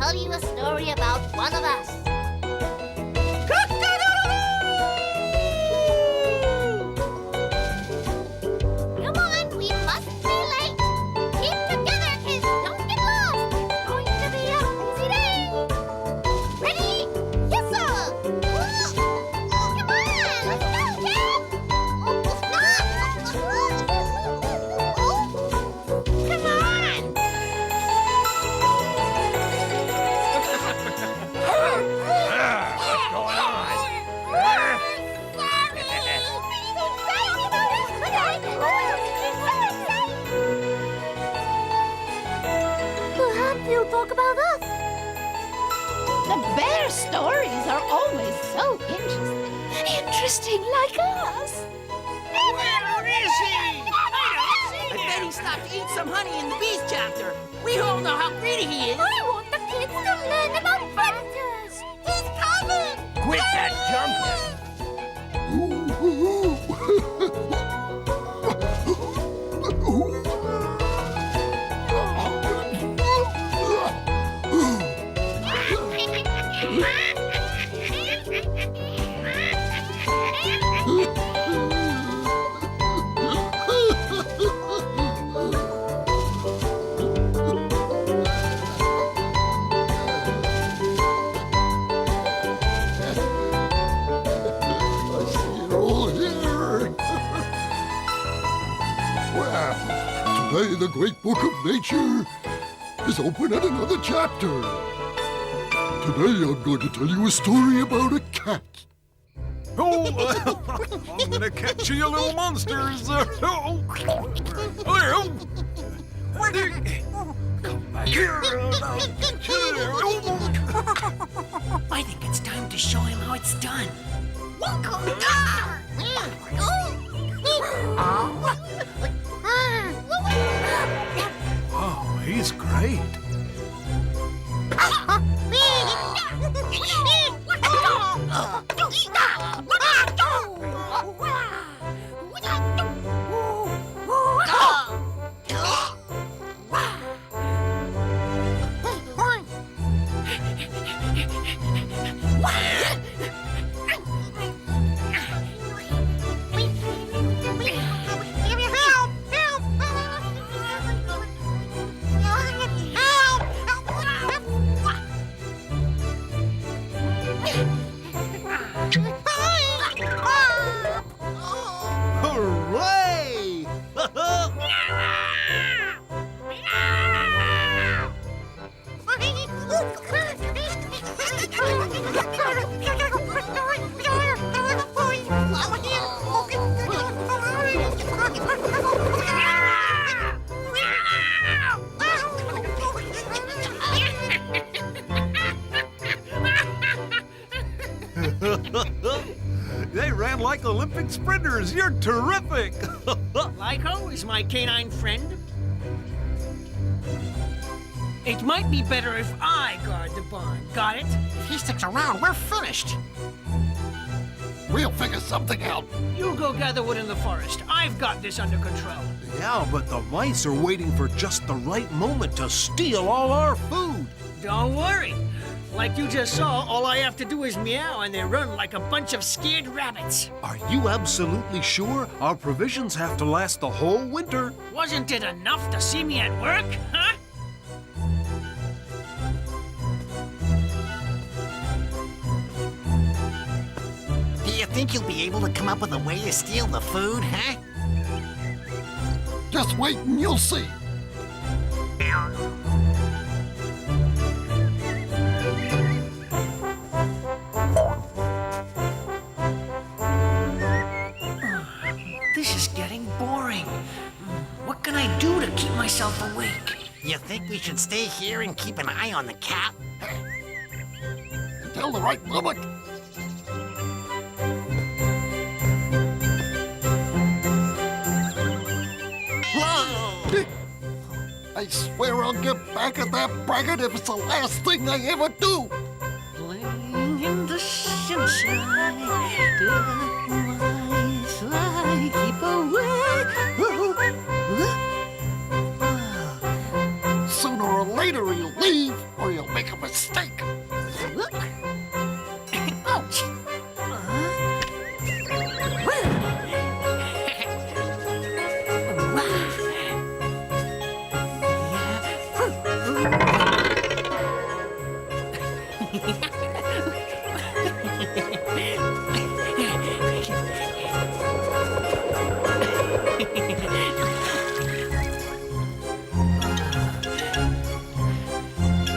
tell you a story about one of us. Come on, we mustn't be late. Keep together, kids. Don't get lost. It's going to be a busy day. Ready? Yes, sir. Come on, let's go, kids. Come on. Perhaps you'll talk about us. The bear stories are always so interesting. Interesting like us. Where is he? I bet he stopped to eat some honey in the bees chapter. We all know how greedy he is. I want the kids to learn about predators. He's coming. Quit that jumping! Today, the great book of nature is open at another chapter. Today, I'm going to tell you a story about a cat. Oh, I'm gonna catch you, you little monsters. Come back here. I think it's time to show him how it's done. Oh, he's great. Hooray! They ran like Olympic sprinters. You're terrific. Like always, my canine friend. It might be better if I guard the barn. Got it? If he sticks around, we're finished. We'll figure something out. You go gather wood in the forest. I've got this under control. Yeah, but the mice are waiting for just the right moment to steal all our food. Don't worry. Like you just saw, all I have to do is meow and they run like a bunch of scared rabbits. Are you absolutely sure our provisions have to last the whole winter? Wasn't it enough to see me at work, huh? Do you think you'll be able to come up with a way to steal the food, huh? Just wait and you'll see. This is getting boring. What can I do to keep myself awake? You think we should stay here and keep an eye on the cat? Tell the right moment. Whoa! I swear I'll get back at that braggart if it's the last thing I ever do. Playing in the sunshine, mice I keep away. Sooner or or later he'll leave, or he'll make a mistake. Look. Ouch.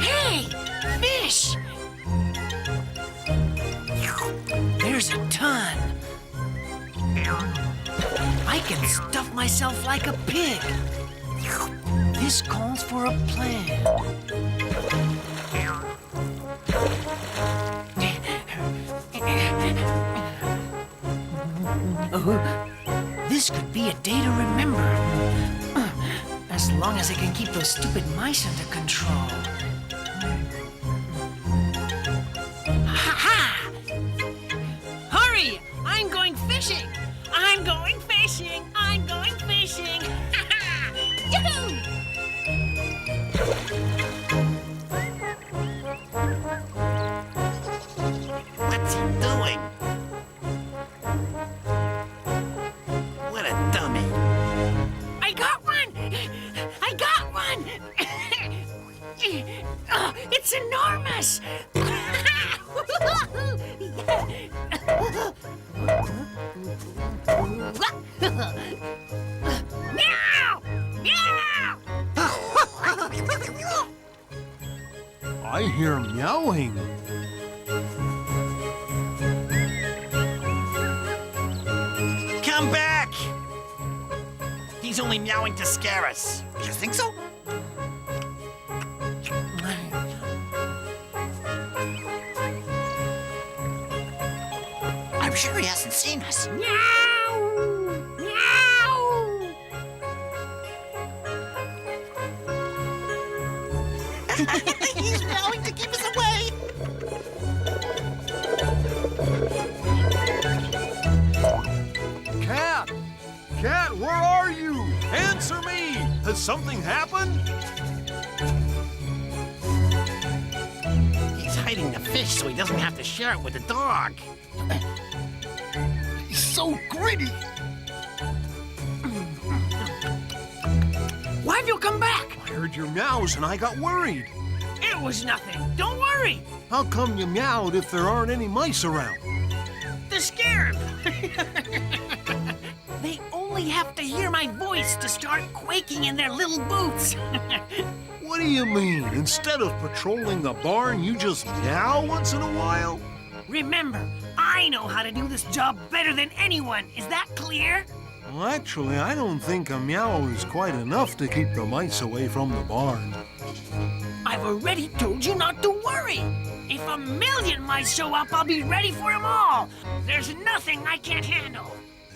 Hey, fish! There's a ton. I can stuff myself like a pig. This calls for a plan. This could be a day to remember. As long as I can keep those stupid mice under control. Ha-ha! Hurry! I'm going fishing! I'm going fishing! I'm going fishing! Ha-ha! Yahoo! What's he doing? What a dummy. I got one! I got one! It's enormous! Meow! Meow! I hear meowing. Come back! He's only meowing to scare us. You think so? I'm sure he hasn't seen us. Meow! Meow! He's meowing to keep us away. Cat! Cat, where are you? Answer me! Has something happened? He's hiding the fish so he doesn't have to share it with the dog. He's so greedy. Why have you come back? I heard your meows and I got worried. It was nothing. Don't worry. How come you meowed if there aren't any mice around? To scare him. They only have to hear my voice to start quaking in their little boots. What do you mean? Instead of patrolling the barn, you just meow once in a while? Remember, I know how to do this job better than anyone. Is that clear? Well, actually, I don't think a meow is quite enough to keep the mice away from the barn. I've already told you not to worry. If 1,000,000 mice show up, I'll be ready for them all. There's nothing I can't handle.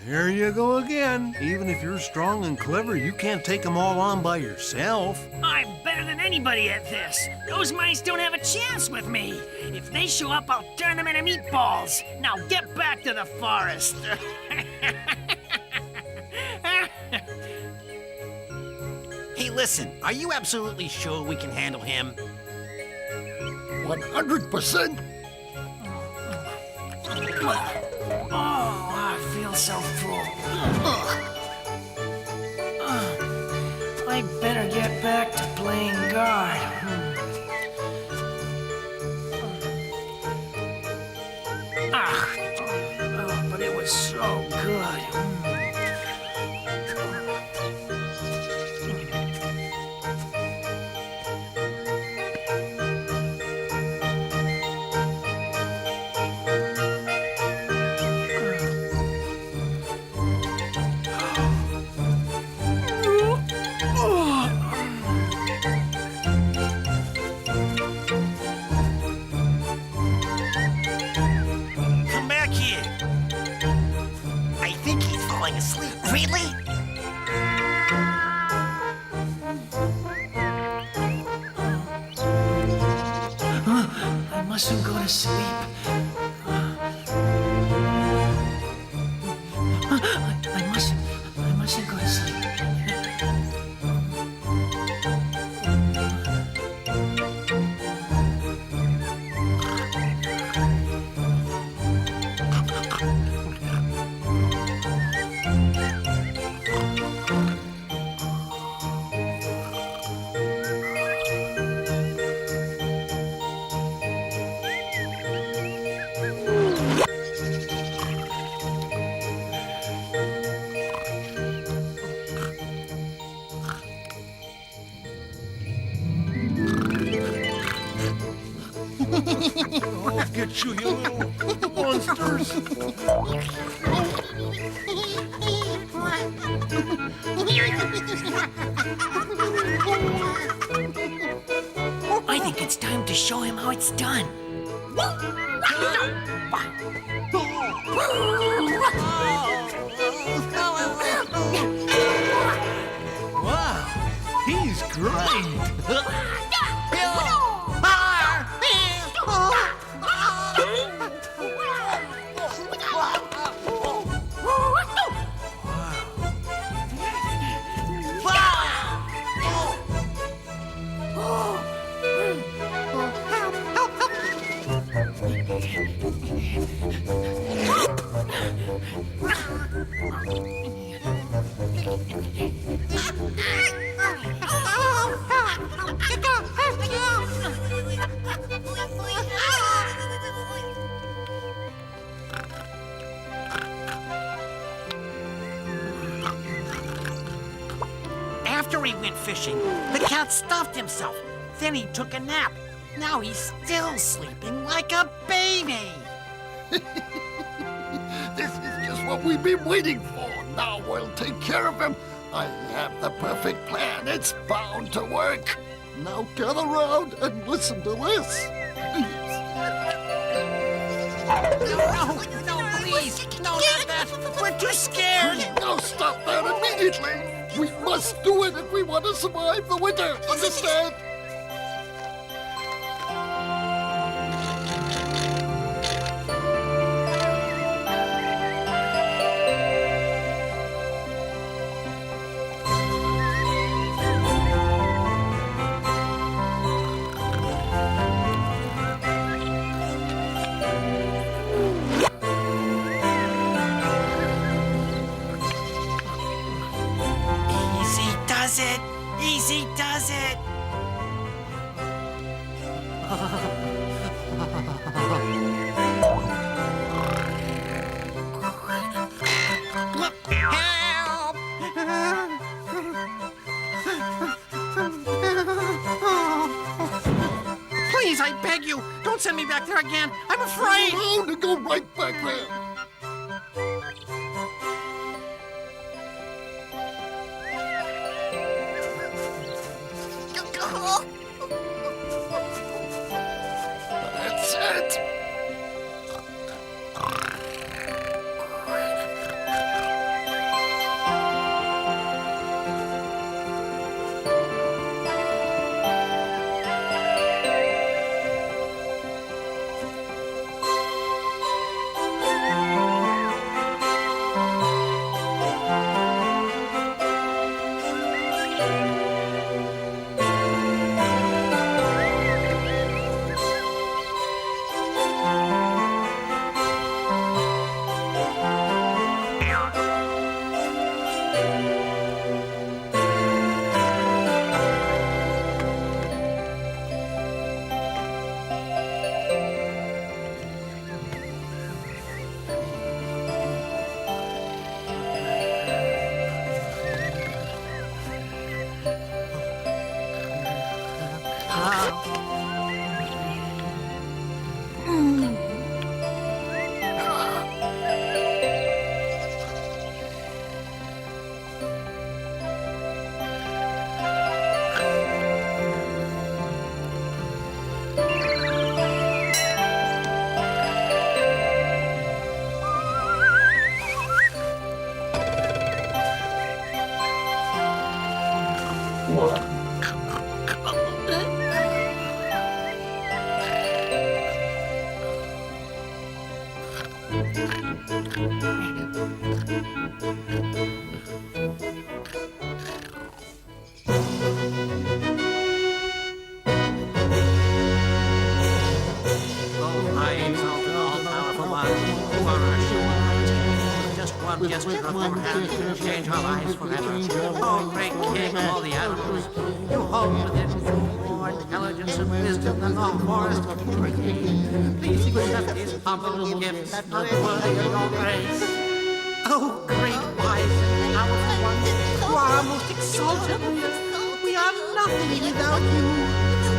There you go again. Even if you're strong and clever, you can't take them all on by yourself. I'm better than anybody at this. Those mice don't have a chance with me. If they show up, I'll turn them into meatballs. Now get back to the forest. Hey, listen, are you absolutely sure we can handle him? 100%. Oh, I feel so full. I better get back to playing guard. But it was so good. Come back here. I think he's falling asleep. Really? I mustn't go to sleep. I mustn't go to sleep. I'll get you, you little monsters. I think it's time to show him how it's done. Wow, he's great. After he went fishing, the cat stuffed himself. Then he took a nap. Now he's still sleeping like a baby. This is just what we've been waiting for. Now we'll take care of him. I have the perfect plan. It's bound to work. Now gather round and listen to this. No, please, no, not that. We're too scared. Now stop that immediately. We must do it if we want to survive the winter. Understand? Easy does it. Help! Please, I beg you, don't send me back there again. I'm afraid. Oh, to go right back there. That's it. Change our lives forever. Oh, great king of all the animals, you hold within you more intelligence and wisdom than the forest of trees. Please accept these humble gifts unworthy of your grace. Oh, great, wise, and powerful one, you are our most exalted. We are nothing without you.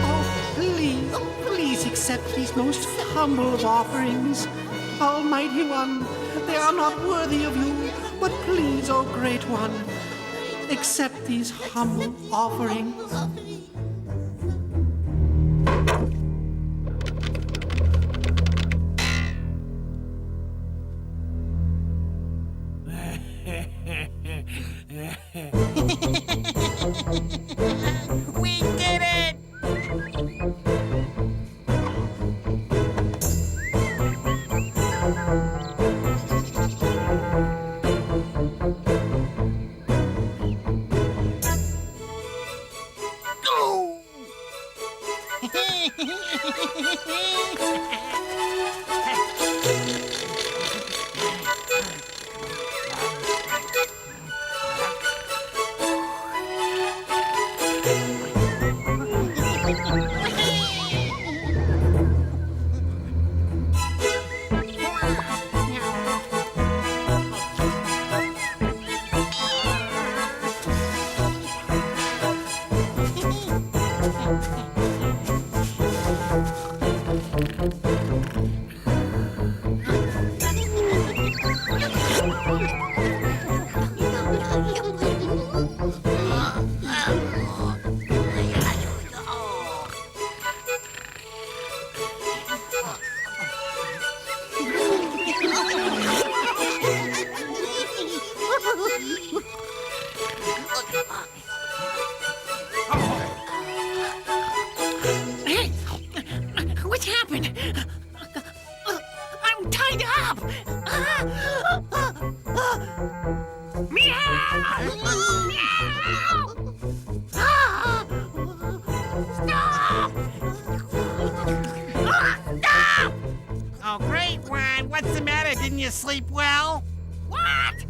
Oh, please, please accept accept these most humble of offerings. Almighty One, they are not worthy of you, but please, O Great One, accept these humble offerings. We did it! Go! Hey, what's happened? I'm tied up. Meow! Meow! Ah! Stop! Stop! Oh, Great One, what's the matter? Didn't you sleep well? What?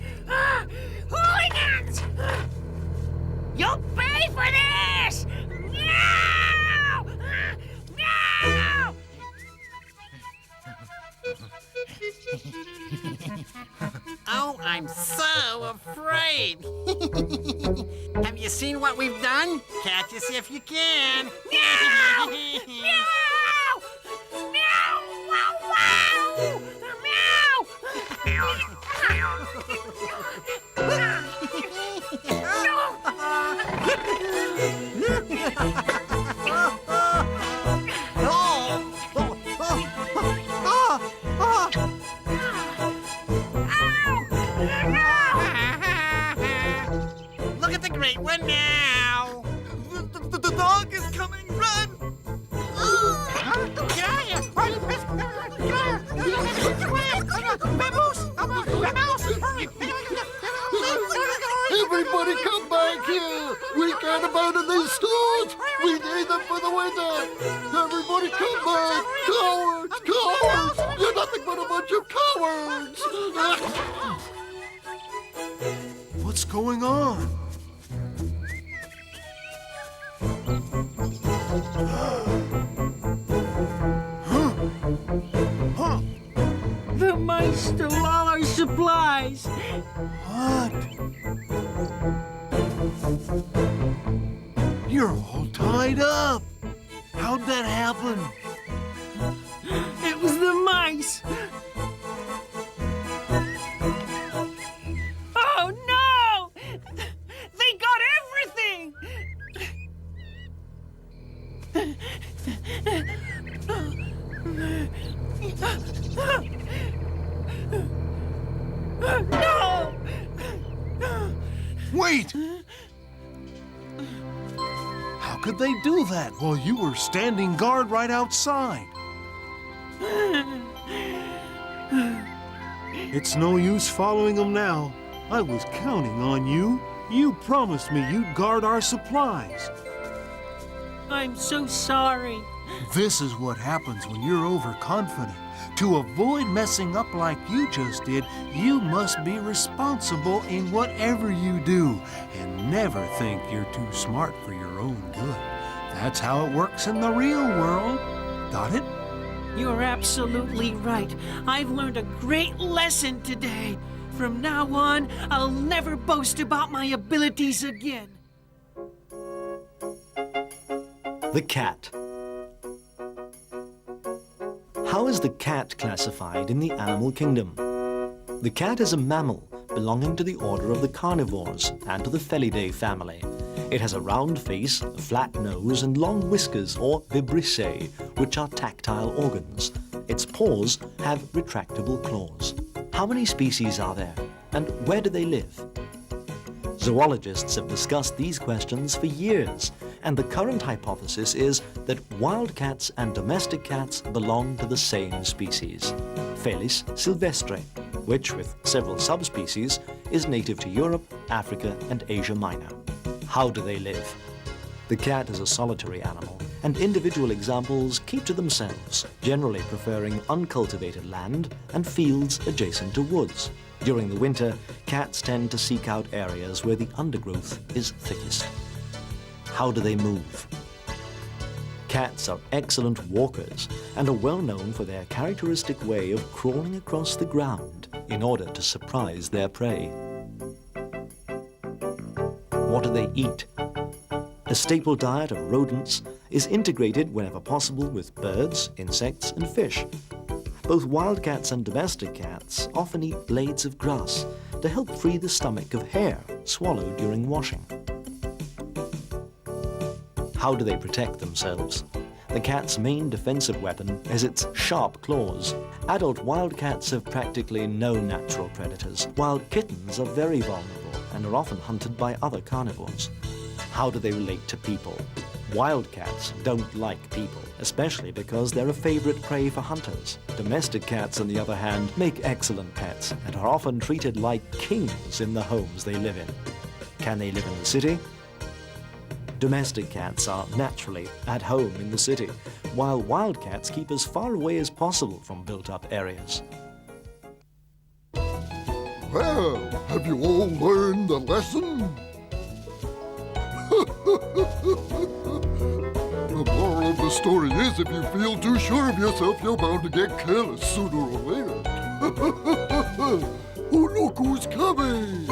Hooligans! You'll pay for this! Meow! Meow! Oh, I'm so afraid. Have you seen what we've done? Catch us if you can. Meow! Meow! Meow! Wow! Wow! Look at the Great One now. The dog is coming! Run! Everybody come back here! We can't abandon these stores! We need them for the winter! Everybody come back! Cowards! Cowards! You're nothing but a bunch of cowards! What's going on? The mice stole all our supplies. What? You're all tied up. How'd that happen? It was the mice. Oh no! They got everything. No! Wait! How could they do that while you were standing guard right outside? It's no use following them now. I was counting on you. You promised me you'd guard our supplies. I'm so sorry. This is what happens when you're overconfident. To avoid messing up like you just did, you must be responsible in whatever you do and never think you're too smart for your own good. That's how it works in the real world. Got it? You're absolutely right. I've learned a great lesson today. From now on, I'll never boast about my abilities again. The cat. is the cat classified in the animal kingdom? The cat is a mammal belonging to the order of the carnivores and to the Felidae family. It has a round face, a flat nose, and long whiskers, or vibrissae, which are tactile organs. Its paws have retractable claws. How many species are there, and where do they live? Zoologists have discussed these questions for years, and the current hypothesis is that wild cats and domestic cats belong to the same species, Felis sylvestre, which, with several subspecies, is native to Europe, Africa, and Asia Minor. How do they live? The cat is a solitary animal, and individual examples keep to themselves, generally preferring uncultivated land and fields adjacent to woods. During the winter, cats tend to seek out areas where the undergrowth is thickest. How do they move? Cats are excellent walkers and are well known for their characteristic way of crawling across the ground in order to surprise their prey. What do they eat? A staple diet of rodents is integrated whenever possible with birds, insects, and fish. Both wild cats and domestic cats often eat blades of grass to help free the stomach of hair swallowed during washing. How do they protect themselves? The cat's main defensive weapon is its sharp claws. Adult wild cats have practically no natural predators, while kittens are very vulnerable and are often hunted by other carnivores. How do they relate to people? Wild cats don't like people, especially because they're a favorite prey for hunters. Domestic cats, on the other hand, make excellent pets and are often treated like kings in the homes they live in. Can they live in the city? Domestic cats are naturally at home in the city, while wild cats keep as far away as possible from built-up areas. Well, have you all learned the lesson? The moral of the story is, if you feel too sure of yourself, you're bound to get careless sooner or later. Oh, look who's coming!